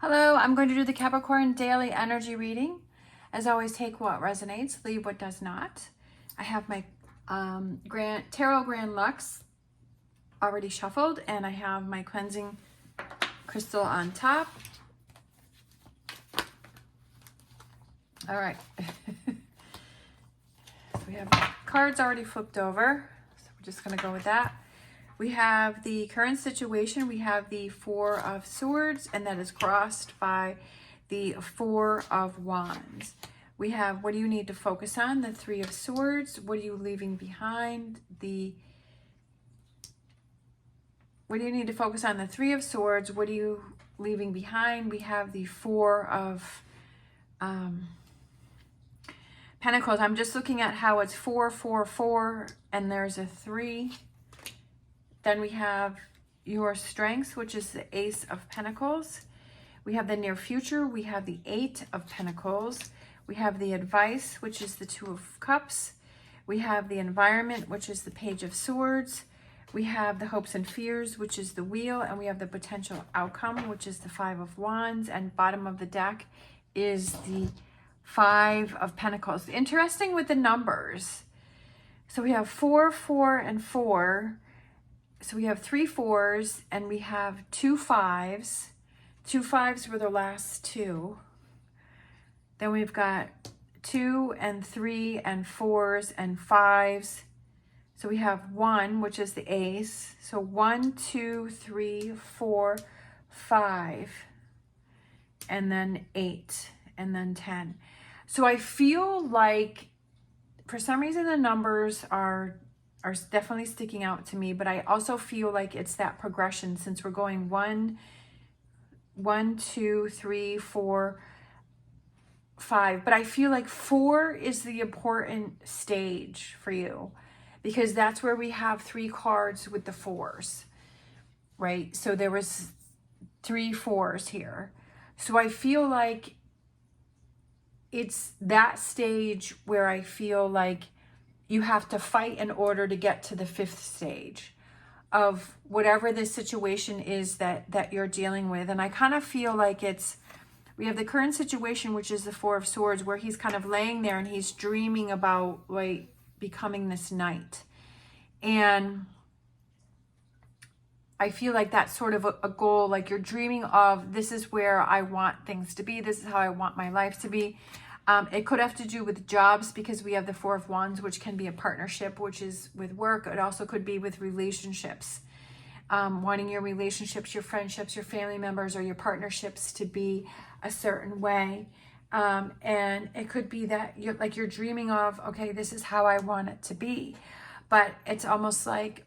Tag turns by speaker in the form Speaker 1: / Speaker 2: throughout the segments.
Speaker 1: Hello, I'm going to do the Capricorn daily energy reading. As always, take what resonates, leave what does not. I have my Tarot Grand Lux already shuffled, and I have my cleansing crystal on top. All right. So we have cards already flipped over, so we're just going to go with that. We have the current situation. We have the Four of Swords, and that is crossed by the Four of Wands. We have, what do you need to focus on? The Three of Swords. What are you leaving behind? What do you need to focus on? The Three of Swords. What are you leaving behind? We have the Four of Pentacles. I'm just looking at how it's 4, 4, 4, and there's a 3. Then we have your strengths, which is the Ace of Pentacles. We have the near future. We have the Eight of Pentacles. We have the advice, which is the Two of Cups. We have the environment, which is the Page of Swords. We have the hopes and fears, which is the Wheel. And we have the potential outcome, which is the Five of Wands. And bottom of the deck is the Five of Pentacles. Interesting with the numbers. So we have 4, 4, and 4. So we have 3 4s and we have 2 5s. 2 5s were the last two. Then we've got 2 and 3 and 4s and 5s. So we have 1, which is the ace. So 1, 2, 3, 4, 5, and then 8, and then 10. So I feel like for some reason the numbers are definitely sticking out to me, but I also feel like it's that progression since we're going 1, 2, 3, 4, 5. But I feel like 4 is the important stage for you because that's where we have 3 cards with the 4s, right? So there was 3 4s here. So I feel like it's that stage where I feel like you have to fight in order to get to the 5th stage of whatever the situation is that you're dealing with. And I kind of feel like we have the current situation, which is the Four of Swords, where he's kind of laying there and he's dreaming about like becoming this knight. And I feel like that's sort of a goal, like you're dreaming of, this is where I want things to be. This is how I want my life to be. It could have to do with jobs because we have the Four of Wands, which can be a partnership, which is with work. It also could be with relationships, wanting your relationships, your friendships, your family members, or your partnerships to be a certain way. And it could be that you're dreaming of, okay, this is how I want it to be. But it's almost like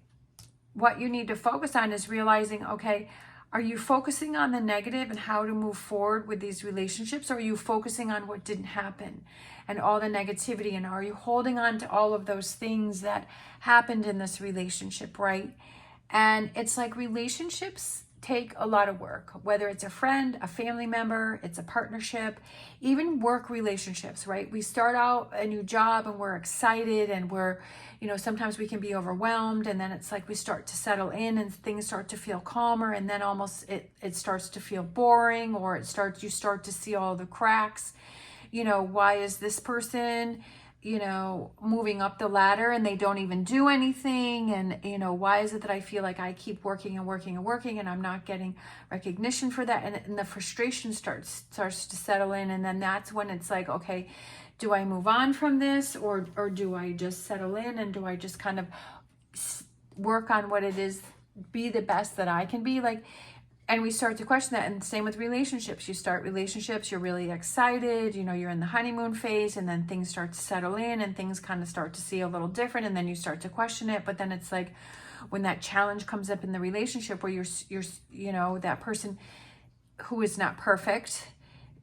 Speaker 1: what you need to focus on is realizing, okay, are you focusing on the negative and how to move forward with these relationships? Or are you focusing on what didn't happen and all the negativity? And are you holding on to all of those things that happened in this relationship, right? And it's like relationships take a lot of work, whether it's a friend, a family member, it's a partnership, even work relationships, right? We start out a new job and we're excited and we're, sometimes we can be overwhelmed, and then it's like we start to settle in and things start to feel calmer, and then almost it starts to feel boring, or you start to see all the cracks. Why is this person moving up the ladder and they don't even do anything? And, why is it that I feel like I keep working and working and working and I'm not getting recognition for that? And the frustration starts to settle in. And then that's when it's like, okay, do I move on from this or do I just settle in and do I just kind of work on what it is, be the best that I can be? And we start to question that. And same with relationships. You start relationships, you're really excited, you're in the honeymoon phase, and then things start to settle in and things kind of start to see a little different, and then you start to question it. But then it's like when that challenge comes up in the relationship where you're that person who is not perfect,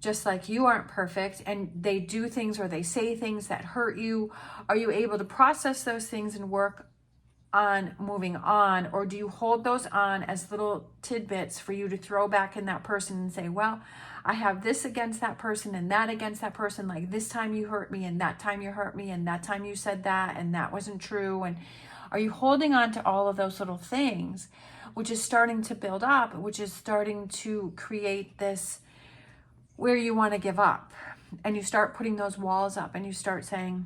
Speaker 1: just like you aren't perfect, and they do things or they say things that hurt you. Are you able to process those things and work on moving on, or do you hold those on as little tidbits for you to throw back in that person and say, well, I have this against that person and that against that person, like this time you hurt me and that time you hurt me and that time you said that and that wasn't true? And are you holding on to all of those little things, which is starting to build up, which is starting to create this where you want to give up, and you start putting those walls up and you start saying,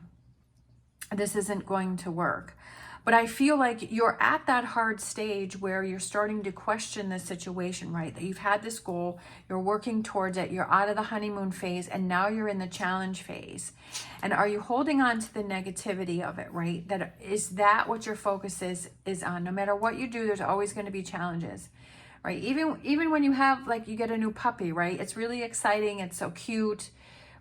Speaker 1: this isn't going to work. But I feel like you're at that hard stage where you're starting to question the situation, right? That you've had this goal, you're working towards it, you're out of the honeymoon phase, and now you're in the challenge phase. And are you holding on to the negativity of it, right? That is that what your focus is on? No matter what you do, there's always going to be challenges, right? Even when you have, like, you get a new puppy, right? It's really exciting, it's so cute,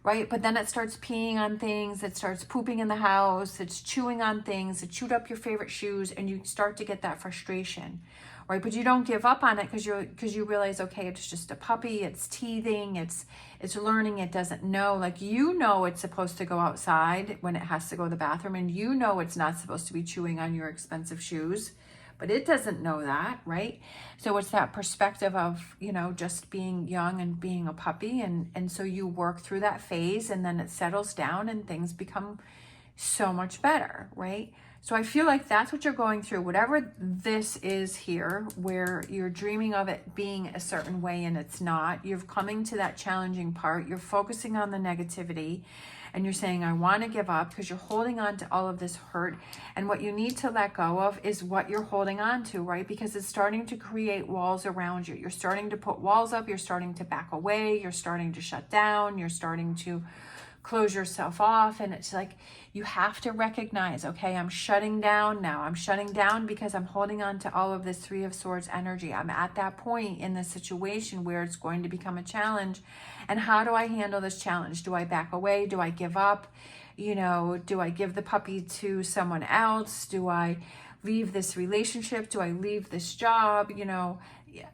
Speaker 1: right? But then it starts peeing on things, it starts pooping in the house, it's chewing on things, it chewed up your favorite shoes, and you start to get that frustration, right? But you don't give up on it because you realize, okay, it's just a puppy, it's teething, it's learning, it doesn't know. Like, you know it's supposed to go outside when it has to go to the bathroom, and you know it's not supposed to be chewing on your expensive shoes, but it doesn't know that, right? So it's that perspective of, you know, just being young and being a puppy. And so you work through that phase, and then it settles down and things become so much better, right? So I feel like that's what you're going through, whatever this is here, where you're dreaming of it being a certain way and it's not. You're coming to that challenging part. You're focusing on the negativity, and you're saying, I want to give up, because you're holding on to all of this hurt. And what you need to let go of is what you're holding on to, right? Because it's starting to create walls around you. You're starting to put walls up. You're starting to back away. You're starting to shut down. You're starting to close yourself off. And it's like, you have to recognize, okay, I'm shutting down now. I'm shutting down because I'm holding on to all of this Three of Swords energy. I'm at that point in the situation where it's going to become a challenge. And how do I handle this challenge? Do I back away? Do I give up? You know, do I give the puppy to someone else? Do I leave this relationship? Do I leave this job? You know,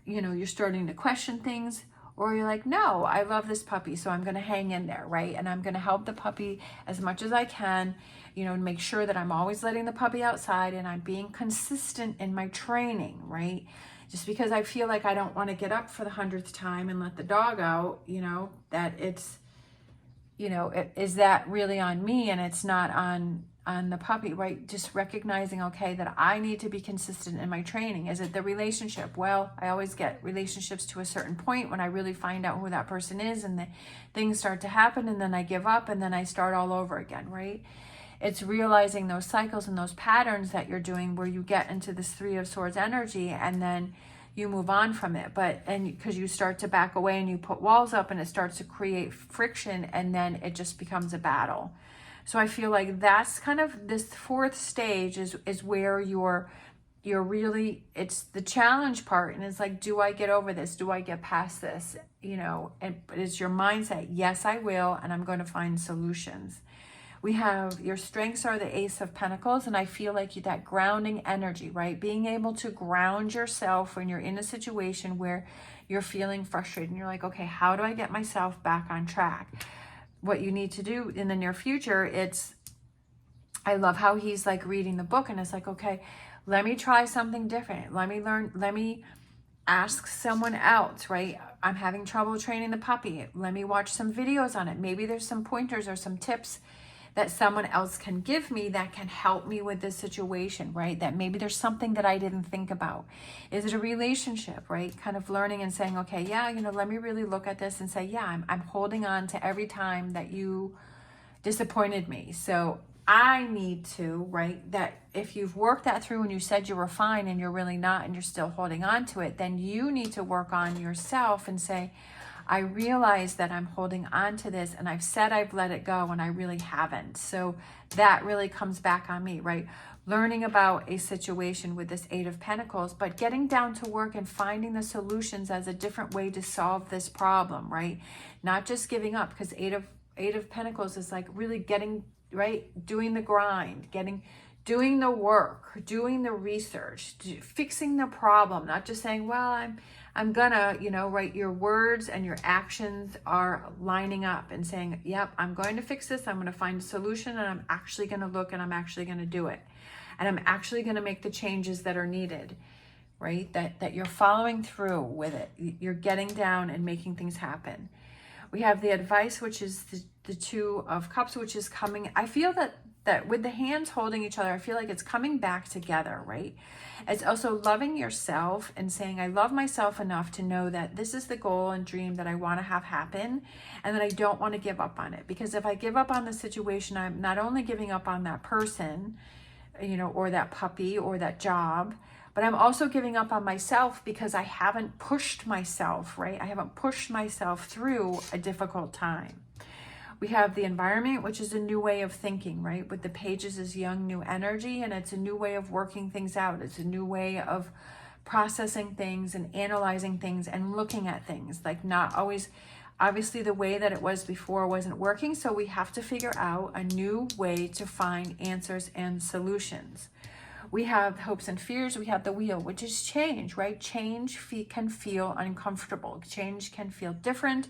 Speaker 1: you're starting to question things. Or you're like, no, I love this puppy, so I'm going to hang in there, right? And I'm going to help the puppy as much as I can, you know, and make sure that I'm always letting the puppy outside and I'm being consistent in my training, right? Just because I feel like I don't want to get up for the 100th time and let the dog out, you know, that it's, you know, is that really on me and it's not on the puppy, right? Just recognizing, okay, that I need to be consistent in my training. Is it the relationship? Well, I always get relationships to a certain point when I really find out who that person is, and the things start to happen, and then I give up, and then I start all over again, right? It's realizing those cycles and those patterns that you're doing where you get into this Three of Swords energy, and then you move on from it. And because you start to back away and you put walls up, and it starts to create friction, and then it just becomes a battle. So I feel like that's kind of this fourth stage is where you're really, it's the challenge part. And it's like, do I get over this? Do I get past this? You know, and it's your mindset. Yes, I will. And I'm going to find solutions. We have your strengths are the Ace of Pentacles. And I feel like that grounding energy, right? Being able to ground yourself when you're in a situation where you're feeling frustrated and you're like, okay, how do I get myself back on track? What you need to do in the near future, I love how he's like reading the book, and it's like, okay, let me try something different. Let me learn, let me ask someone else, right? I'm having trouble training the puppy. Let me watch some videos on it. Maybe there's some pointers or some tips that someone else can give me that can help me with this situation, right? That maybe there's something that I didn't think about. Is it a relationship, right? Kind of learning and saying, okay, yeah, you know, let me really look at this and say, yeah, I'm holding on to every time that you disappointed me. So I need to, right? That if you've worked that through and you said you were fine and you're really not, and you're still holding on to it, then you need to work on yourself and say, I realize that I'm holding on to this, and I've said I've let it go, and I really haven't. So that really comes back on me, right? Learning about a situation with this Eight of Pentacles, but getting down to work and finding the solutions as a different way to solve this problem, right? Not just giving up, because Eight of Pentacles is like really getting, right? Doing the grind, doing the work, doing the research, fixing the problem, not just saying, well, I'm gonna, you know, right? Your words and your actions are lining up and saying, yep, I'm going to fix this. I'm going to find a solution, and I'm actually going to look, and I'm actually going to do it. And I'm actually going to make the changes that are needed, right? That you're following through with it. You're getting down and making things happen. We have the advice, which is the Two of Cups, which is coming. I feel that that with the hands holding each other, I feel like it's coming back together, right? It's also loving yourself and saying, I love myself enough to know that this is the goal and dream that I want to have happen, and that I don't want to give up on it. Because if I give up on the situation, I'm not only giving up on that person, you know, or that puppy or that job, but I'm also giving up on myself because I haven't pushed myself, right? I haven't pushed myself through a difficult time. We have the environment, which is a new way of thinking, right? With the pages is young, new energy, and it's a new way of working things out. It's a new way of processing things and analyzing things and looking at things. Like, not always, obviously the way that it was before wasn't working, so we have to figure out a new way to find answers and solutions. We have hopes and fears. We have the wheel, which is change, right? Change can feel uncomfortable. Change can feel different.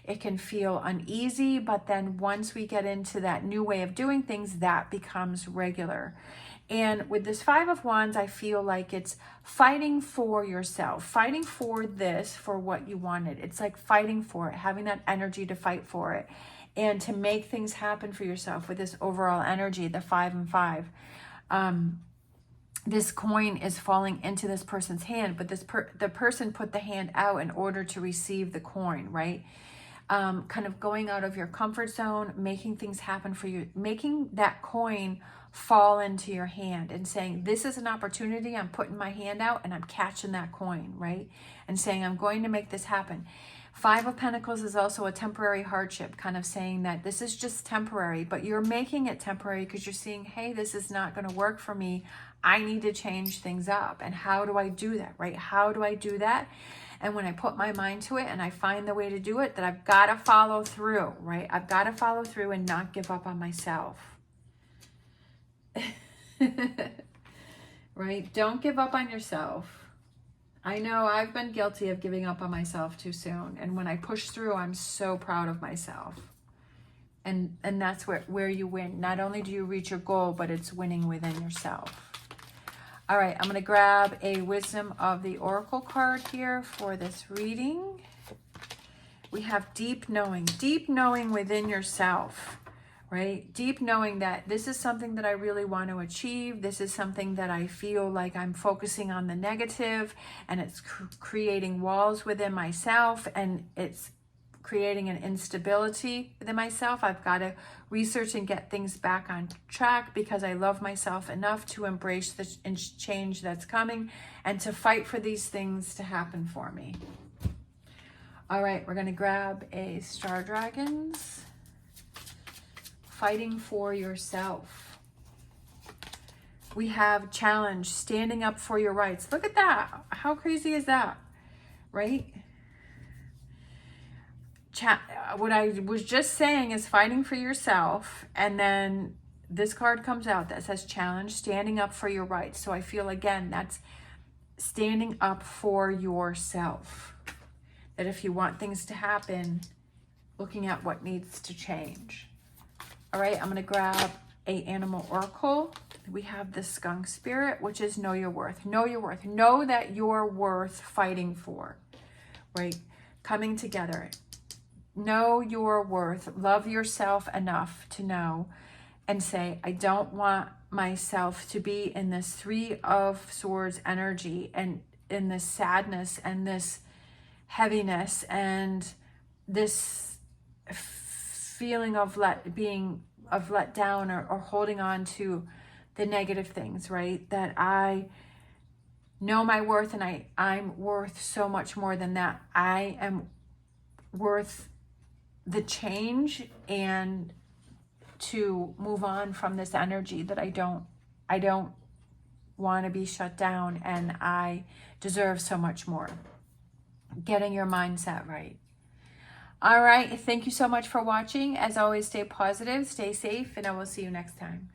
Speaker 1: It can feel uneasy, but then once we get into that new way of doing things, that becomes regular. And with this Five of Wands, I feel like it's fighting for yourself, fighting for this, for what you wanted. It's like fighting for it, having that energy to fight for it and to make things happen for yourself with this overall energy, the 5 and 5. This coin is falling into this person's hand, but the person put the hand out in order to receive the coin, right? Kind of going out of your comfort zone, making things happen for you, making that coin fall into your hand and saying, this is an opportunity. I'm putting my hand out and I'm catching that coin, right? And saying, I'm going to make this happen. 5 of Pentacles is also a temporary hardship, kind of saying that this is just temporary, but you're making it temporary because you're seeing, hey, this is not going to work for me. I need to change things up. And how do I do that, right? How do I do that? And when I put my mind to it and I find the way to do it, that I've got to follow through, right? I've got to follow through and not give up on myself. Right? Don't give up on yourself. I know I've been guilty of giving up on myself too soon. And when I push through, I'm so proud of myself. And that's where you win. Not only do you reach your goal, but it's winning within yourself. All right, I'm going to grab a Wisdom of the Oracle card here for this reading. We have deep knowing within yourself, right? Deep knowing that this is something that I really want to achieve. This is something that I feel like I'm focusing on the negative, and it's creating walls within myself, and it's creating an instability within myself. I've got to research and get things back on track because I love myself enough to embrace the change that's coming and to fight for these things to happen for me. All right, we're going to grab a Star Dragons. Fighting for yourself. We have challenge, standing up for your rights. Look at that. How crazy is that, right? What I was just saying is fighting for yourself, and then this card comes out that says challenge, standing up for your rights. So I feel, again, that's standing up for yourself. That if you want things to happen, looking at what needs to change. All right, I'm going to grab a animal oracle. We have the skunk spirit, which is know your worth. Know your worth. Know that you're worth fighting for, right? Coming together. Know your worth. Love yourself enough to know and say, I don't want myself to be in this 3 of Swords energy and in this sadness and this heaviness and this feeling of let down or holding on to the negative things, right? That I know my worth, and I'm worth so much more than that. I am worth the change and to move on from this energy that I don't want to be shut down, and I deserve so much more. Getting your mindset right. All right, thank you so much for watching. As always, stay positive, stay safe, and I will see you next time.